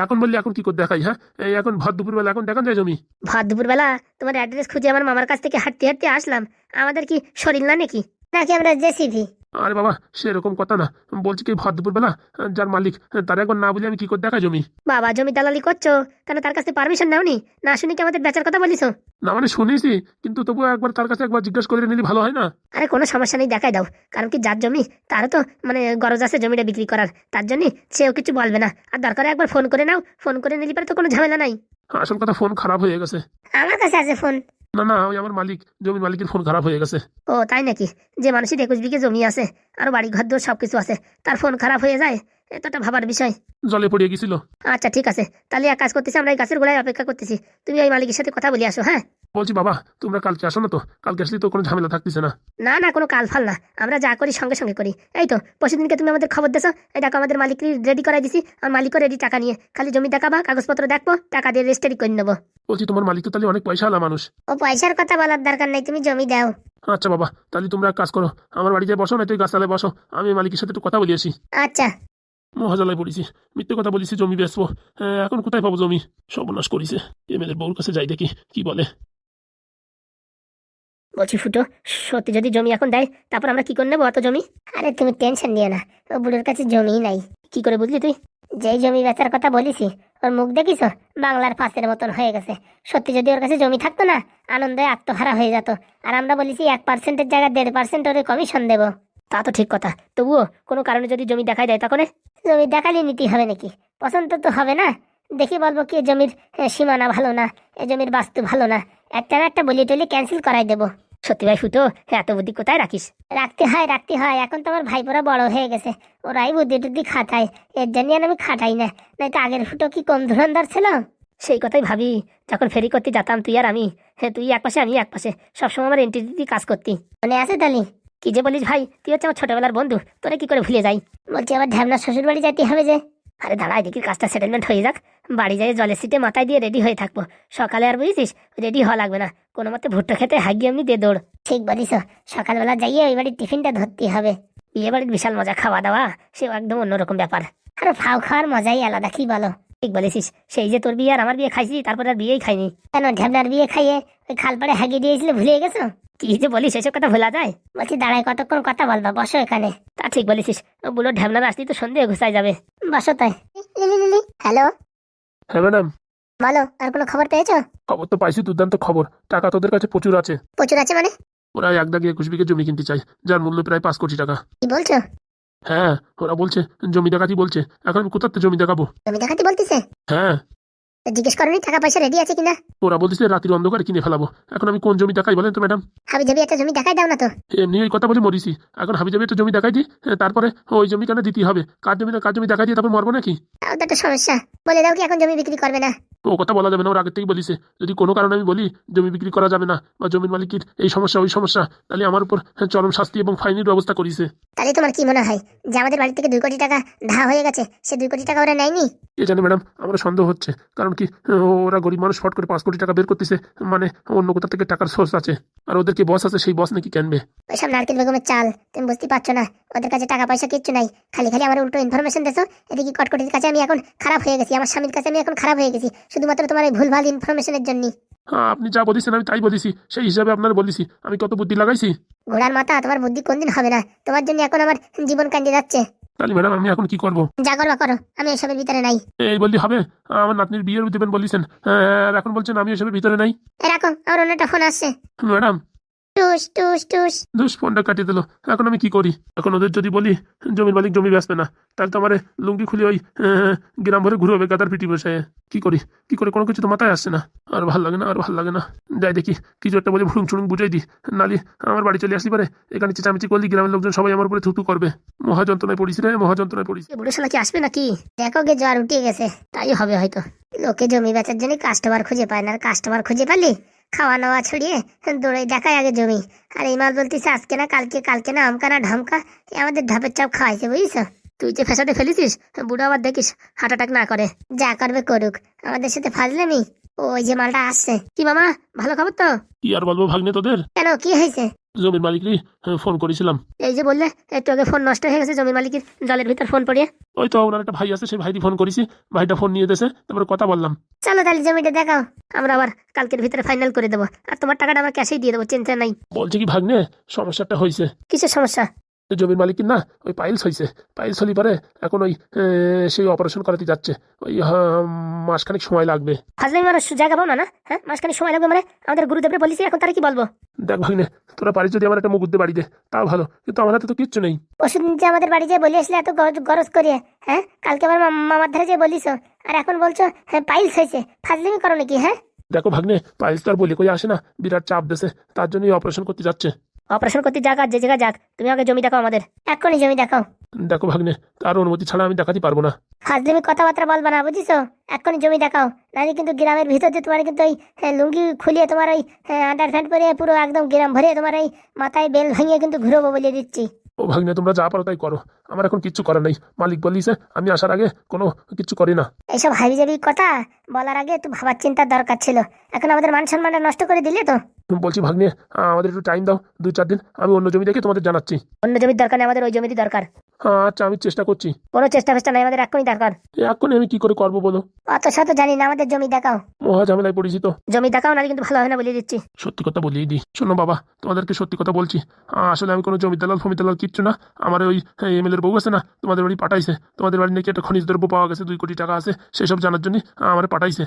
এখন বললি এখন কি করে দেখাই? হ্যাঁ, এই এখন ভর দুপুর বেলা এখন দেখান যায় জমি? ভর দুপুর বেলা তোমার অ্যাড্রেস খুঁজে আমার মামার কাছ থেকে হাঁটতে হাঁটতে আসলাম। আমাদের কি শরীর না নাকি, নাকি আমরা জেসিভি? আরে বাবা, সেরকম কথা না। বলছি কি, ভর দুপুর বেলা যার মালিক তার একবার না বলে আমি কি করে দেখাই জমি? বাবা, জমি দালালি করছো কেন? তার কাছে পারমিশন নাওনি? না শুনি কি আমাদের বেচার কথা বলিস? না মানে শুনেছি, কিন্তু তবুও একবার তার কাছে একবার জিজ্ঞাসা করে নিলে ভালো হয় না? আরে কোনো সমস্যা নেই, দেখাই দাও। কারণ কি, যার জমি তারও তো মানে গরজ আছে জমিটা বিক্রি করার, তার জন্য সেও কিছু বলবে না। আর দরকারে একবার ফোন করে নাও, ফোন করে নিলে পরে তো কোনো ঝামেলা নাই। আসল কথা ফোন খারাপ হয়ে গেছে। আমার কাছে আছে ফোন। না না, ওই আমার মালিক, জমির মালিকের ফোন খারাপ হয়ে গেছে। ও তাই নাকি? যে মানুষের 21 বিঘে জমি আছে আর বাড়ি ঘর দোর সবকিছু আছে, তার ফোন খারাপ হয়ে যায়, এটা একটা ভাবার বিষয়। জলে পড়িয়ে গেছিল। আচ্ছা ঠিক আছে, তাহলে এক কাজ করতেছি, আমরা এই গাছের গোড়ায় অপেক্ষা করতেছি, তুমি ওই মালিকের সাথে কথা বলে আসো। হ্যাঁ বলছি বাবা, তোমরা কালকে আসো না তো? কালকে আসলে তো কোনো ঝামেলা থাকতেছে না। না না, কোনো কাল ফাল না, আমরা যা করি সঙ্গে সঙ্গে করি। এই তো পরশুদিনকে তুমি আমাদের খবর দেছো, এই দেখো আমাদের মালিক রেডি করাই দিছি, আর মালিকও রেডি টাকা নিয়ে, খালি জমি দেখাবা, কাগজপত্র দেখবো, টাকা দিয়ে রেজিস্ট্রি করে নেবো। বলছি তোমার মালিক তো তাহলে অনেক পয়সাওয়ালা মানুষ। ও পয়সার কথা বলার দরকার নেই, তুমি জমি দাও। আচ্ছা বাবা, তাহলে তোমরা এক কাজ করো, আমার বাড়িতে বসো, না তুই গাছতলায় বসো, আমি মালিকের সাথে একটু কথা বলি আসি। আচ্ছা। মহাজালায় পড়েছি, মিথ্যে কথা বলেছি জমি বেচবো। এখন কোথায় পাবো জমি? সর্বনাশ করেছে। এমএলএর বউর কাছে যাই দেখি কি বলে। বলছি ফুটো, সত্যি যদি জমি এখন দেয়, তারপর আমরা কি করে নেবো অত জমি? আরে তুমি টেনশন নিও না, ও বুড়োর কাছে জমি নাই। কি করে বুঝলি তুই? যেই জমি বেচার কথা বলিছি, ওর মুখ দেখিস, বাংলার ফাঁসের মতন হয়ে গেছে। সত্যি যদি ওর কাছে জমি থাকতো না, আনন্দে আত্মহারা হয়ে যেত। আর আমরা বলেছি 1%-এর জায়গায় 1.5% ওরে কমিশন দেবো। তা তো ঠিক কথা, তবুও কোনো কারণে যদি জমি দেখাই দেয়, তখন জমি দেখালে নীতি হবে নাকি? পছন্দ তো হবে না। দেখি বলবো কি জমির সীমানা ভালো না, এ জমির বাস্তু ভালো না, একটা না একটা বলি টলি ক্যান্সেল করাই দেবো। সত্যি ভাই ফুটো, এত বুদ্ধি কোথায় রাখিস? রাখতে হয়, এখন তো আমার ভাইপোরা বড় হয়ে গেছে, ওরাই বুদ্ধি টুদ্ধি খাটায়, এর জন্য আর আমি খাটাই না। নয়তো আগের ফুটো কি কম ধুরন্ধর ছিল? সেই কথাই ভাবি, যখন ফেরি করতে যেতাম তুই আর আমি, হ্যাঁ তুই এক পাশে আমি এক পাশে, সবসময় আমার এন্ট্রি দিতে কাজ করতি, মনে আছে তালি? কি যে বলিস ভাই, তুই হচ্ছে আমার ছোটবেলার বন্ধু, তোরে কি করে ভুলে যাই? বলছি আবার ঢ্যামনার শ্বশুর বাড়ি যাইতে হবে যে। আরে দাঁড়াই দেখি কাজটা সেটেলমেন্ট হয়ে যাক, বাড়ি যাই জলের সিটে মাথায় দিয়ে রেডি হয়ে থাকবো। সকালে আর বুঝিস রেডি হওয়া লাগবে না, কোনো মতে ভুট্টো খেতে হাগিয়ে এমনি দিয়ে দৌড়। ঠিক বলিস, সকালবেলা যাইয়ে ওই বাড়ির টিফিনটা ধরতে হবে। বিয়ে বাড়ির বিশাল মজা, খাওয়া দাওয়া সেও একদম অন্যরকম ব্যাপার। আর ফাও খাওয়ার মজাই আলাদা, কি বলো? ঠিক বলেছিস, সেই যে তোর বিয়ে আর আমার বিয়ে খাইছি, তারপর আর বিয়েই খাইনি। কেন ঢ্যাবনার বিয়ে খাইয়ে ওই খালপাড়ে হাগিয়ে দিয়েছিল, ভুলে গেছো? কি যে বলিস, এসব কথা ভোলা যায়? বলছি দাঁড়ায় কতক্ষণ কথা বলবা, বসো এখানে। তা ঠিক বলেছিস, ও বুলো ঢ্যাবনার আসতেই তো সন্ধ্যে ঘুষাই যাবে। বসো তাই। হ্যালো। হ্যাঁ ম্যাডাম। বলো, আর কোনো খবর পেয়েছো? খবর তো পাইছি, দুর্দান্ত খবর। টাকা তোদের কাছে প্রচুর আছে। প্রচুর আছে মানে? ওরা 1 দাগে 21 বিঘে জমি কিনতে চাই, যার মূল্য প্রায় 5 কোটি টাকা। কি বলছো? হ্যাঁ, ওরা বলছে জমি দেখাতি বলছে। এখন আমি কোথাতে জমি দেখাবো? তুমি দেখাতে বলতেছে? হ্যাঁ। তা জিজ্ঞেস করনি টাকা পয়সা রেডি আছে কিনা? ওরা বলতেছে রাত্রির অন্ধকারে কিনে ফেলাবো। এখন আমি কোন জমি দেখাই বলেন তো ম্যাডাম? হাবি যাবি একটা জমি দেখাই দাও না তো। এমনি ওই কথা বলে মরিছি। এখন হাবি যাবি একটা জমি দেখাই দিই, তারপরে ওই জমি কেন দিতে হবে? কার জমি না কার জমি দেখাই দিয়ে তারপর মরবো নাকি? তাও তো একটা সমস্যা, বলে দাও কি এখন জমি বিক্রি করবে না? ও কথা বলা যাবে না, ওর আগের থেকেই বলিছে। যদি কোনো কারণে আমি বলি জমি বিক্রি করা যাবে না, বা জমির মালিকের এই সমস্যা ওই সমস্যা, তাহলে আমার উপর চরম শাস্তি এবং ফাইনের ব্যবস্থা করিছে। তাহলে তোমার কি মনে হয় যে আমাদের বাড়ি থেকে 2 কোটি টাকা ধার হয়ে গেছে, সে 2 কোটি টাকা ওরা নেয়নি? কে জানে ম্যাডাম, আমার সন্দেহ হচ্ছে। কারণ কি, ওরা গরিব মানুষ, ফট করে 5 কোটি টাকা বের করতেছে, মানে অন্য কোথা থেকে টাকার সোর্স আছে। আর ওদের কি বস আছে, সেই বস নাকি কেনবে? ওইসব নারকেল বেগমের চাল, তুমি বুঝতে পারছো না? ওদের কাছে টাকা পয়সা কিচ্ছু নাই, খালি খালি আমার উল্টো ইনফরমেশন দেছো। এদিকে কটকটির কাছে আমি এখন খারাপ হয়ে গেছি, আমার স্বামীর কাছে আমি এখন খারাপ হয়ে গেছি, শুধুমাত্র তোমার এই ভুলভাল ইনফরমেশনের জন্য। হ্যাঁ, আপনি যা বলেছেন আমি তাই বলেছি, সেই হিসাবে আপনার বলেছি। আমি কত বুদ্ধি লাগাইছি। ঘোড়ার মাথা, তোমার বুদ্ধি কোনদিন হবে না, তোমার জন্য এখন আমার জীবন কান্ডে যাচ্ছে। তাহলে ম্যাডাম আমি এখন কি করবো? যা করবা করো, আমি এসবের ভিতরে নাই। এই বললি হবে? আমার নাতনির বিয়ের দেবেন বলেছেন, আর এখন বলছেন আমি এসবের ভিতরে নাই। রাখো, আমার অন্য একটা ফোন আসছে। ম্যাডাম, টুস টুস টুস। দুষ ফোনটা কাটিয়ে দিল। এখন আমি কি করি? এখন ওদের যদি বলি জমির মালিক জমি বেচবে না, তাহলে তো আমার লুঙ্গি খুলে ওই গ্রাম ভরে ঘুরে হবে গাদার পিটি বসে। কি করি কি করে, কোনো কিছু তো মাথায় আসছে না। আর ভাল লাগে না, আর ভাল লাগে না। যাই দেখি কিছু একটা বলে ভুড়ুং ছুড়ুং বুঝাই দিই, নালি আমার বাড়ি চলে আসলি পারে। এখানে চেঁচামেচি করলি গ্রামের লোকজন সবাই আমার উপরে থুতু করবে। মহাযন্ত্রণায় পড়িস রে, মহাযন্ত্রণায় পড়িস। বুড়ো শালা কি আসবে নাকি? দেখো গে জ্বর উঠে গেছে, তাই হবে হয়তো। লোকে জমি বেচার জন্য কাস্টমার খুঁজে পায় না, আর কাস্টমার খুঁজে পারলি খাওয়া নাওয়া ছড়িয়ে দৌড়ে দেখায় আগে জমি। আর এই মাল বলতিস আজকে না কালকে, কালকে না আমকা না ঢমকা, এ আমাদের ঢপের চাপ খাওয়াইছে, বুঝিস? তুই যে ফেসাতে ফেলেছিস, বুড়ো আবার দেখিস হার্ট অ্যাটাক না করে। যা করবে করুক, আমাদের সাথে ফাজলামি। ওই যে মালটা আসছে। কি মামা, ভালো খবর তো? কি আর বলবো ভাগ্নে তোদের? কেন, কি হয়েছে? জমির মালিকই ফোন করেছিলাম। এই যে বললে একটু আগে ফোন নষ্ট হয়ে গেছে জমির মালিকের, জলের ভিতর ফোন পড়িয়ে। ওই তো ওনার একটা ভাই আছে, সেই ভাইটি ফোন করেছি, ভাইটা ফোন নিয়ে দেশে, তারপরে কথা বললাম। চলো তাহলে জমিটা দেখাও, আমরা আবার কালকের ভিতরে ফাইনাল করে দেবো, আর তোমার টাকাটা আমরা ক্যাশেই দিয়ে দেবো, চিন্তা নাই। বলছে কি ভাগ্নে, সমস্যাটা হয়েছে। কিসের সমস্যা? জমির মালিকের না ওই পাইলস হয়েছে, পাইলস হলি পরে এখন ওই সেই অপারেশন করাতে যাচ্ছে, ওই মাসখানেক সময় লাগবে। ফাজলামি মানুষ জায়গা পাও না না, হ্যাঁ মাসখানে সময় লাগবে মানে? আমাদের গুরুদেবরে বলিস, এখন তারা কি বলবো? দেখ ভাগ্নে, তোরা পারিস যদি আমার একটা মুখ উদ্দে বাড়ি দে তাও ভালো, কিন্তু আমার হাতে তো কিচ্ছু নেই। ওষুধ যে আমাদের বাড়ি যে বলি আসলে এত গরজ করিয়ে, হ্যাঁ কালকে আবার মামার ধারে যে বলিস, আর এখন বলছো হ্যাঁ পাইলস হয়েছে। ফাজলামি করো নাকি? হ্যাঁ দেখো ভাগ্নে, পাইলস তো আর বলি কই আসে না, বিরাট চাপ দেশে, তার জন্যই অপারেশন করতে যাচ্ছে। অপারেশন করতে যাক আর যে জায়গা যাক, তুমি আগে জমি দেখাও আমাদের, এক্ষুনি জমি দেখাও। দেখো ভাগ্নে, তার অনুমতি ছাড়া আমি দেখাতে পারবো না। ফাজলামি কথাবার্তা বলবা না, বুঝিছো? এক্ষুনি জমি দেখাও, নাহলে কিন্তু গ্রামের ভিতর দিয়ে তোমার কিন্তু ওই লুঙ্গি খুলিয়ে তোমার ওই আন্ডার প্যান্ট পরে পুরো একদম গ্রাম ভরে তোমার এই মাথায় বেল ভাঙিয়ে কিন্তু ঘুরবো বলে দিচ্ছি। ও ভাগ্নে, তোমরা যা পারো তাই করো, আমার এখন কিচ্ছু করার নেই। মালিক বলিছে আমি আসার আগে কোনো কিছু করি না। এইসব হাবিজাবি কথা বলার আগে একটু ভাবার চিন্তার দরকার ছিল, এখন আমাদের মান সম্মানটা নষ্ট করে দিলে তো। বলছি ভাগ্নে, আমাদের একটু টাইম দাও, 2-4 দিন, আমি অন্য জমি দেখে তোমাদের জানাচ্ছি। অন্য জমির দরকার নেই, আমাদের ওই জমিরই দরকার। আচ্ছা, আমি চেষ্টা করছি। কোনো চেষ্টা ফেষ্টা নাই, আমাদের এক্ষুনি দরকার। এখন আমি কি করে করবো বলো? অত শত জানি না, আমাদের জমি দেখাও। মহা ঝামেলায় পড়েছি তো। জমি দেখাও, নাহলে কিন্তু ভালো হয় না বলে দিচ্ছি। সত্যি কথা বলিয়ে দিই, শোনো বাবা, তোমাদেরকে সত্যি কথা বলছি, আসলে আমি কোনো জমি দালাল ফমি দালাল কিচ্ছু না। আমার ওই এমএলএর বউ আছে না, তোমাদের বাড়ি পাঠাইছে, তোমাদের বাড়ি নাকি একটা খনিজ দ্রব্য পাওয়া গেছে, 2 কোটি টাকা আছে, সেসব জানার জন্য আমার পাঠাইছে।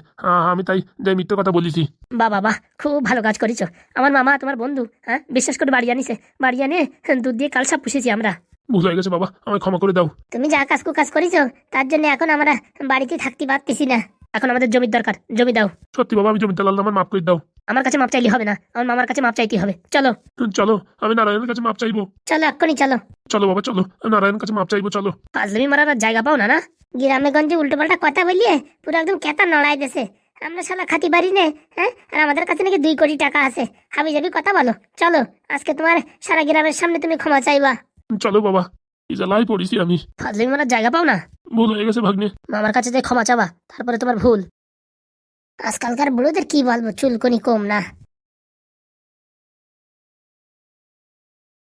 আমি তাই যাই মিথ্যে কথা বলেছি। বাবা খুব ভালো কাজ করেছো। আমার মামা তোমার বন্ধু, হ্যাঁ বিশ্বাস করে বাড়ি আনিছে, বাড়ি আনে দুধ দিয়ে কালসাপ পুষেছি আমরা। ভুল হয়ে গেছে বাবা, আমায় ক্ষমা করে দাও। তুমি যা কাজ কুকাজ করেছো তার জন্য এখন আমরা বাড়িতে থাকতে পারতেছি না। এখন আমাদের জমির দরকার, জমি দাও। সত্যি বাবা, আমি জমি দালাল, আমার মাফ করে দাও। আমার কাছে মাপ চাইলে হবে না, আমার মামার কাছে মাপ চাইতে হবে। চলো চলো, আমি নারায়ণের কাছে মাপ চাইবো। চলো এক্ষুনি চলো। চলো বাবা চলো, আমি নারায়ণের কাছে মাপ চাইবো, চলো। ফাজলামি মারার আর জায়গা পাও না না? গ্রামে গঞ্জে উল্টো পাল্টা কথা বলিয়ে পুরো একদম কেতা নড়াই দেছে। আমরা শালা খাতি পারি নে, হ্যাঁ? আর আমাদের কাছে নাকি 2 কোটি টাকা আছে, হাবি যাবি কথা বলো। চলো, আজকে তোমার সারা গ্রামের সামনে তুমি ক্ষমা চাইবা। চলো বাবা, কি জ্বালায় পড়েছি আমি। ফাজলামি মারার জায়গা পাও না? ভুল হয়ে গেছে ভাগ্নে। মামার কাছে যে ক্ষমা চাবা, তারপরে তোমার ভুল। আজকালকার বুড়োদের কি বলবো, চুলকনি কম না।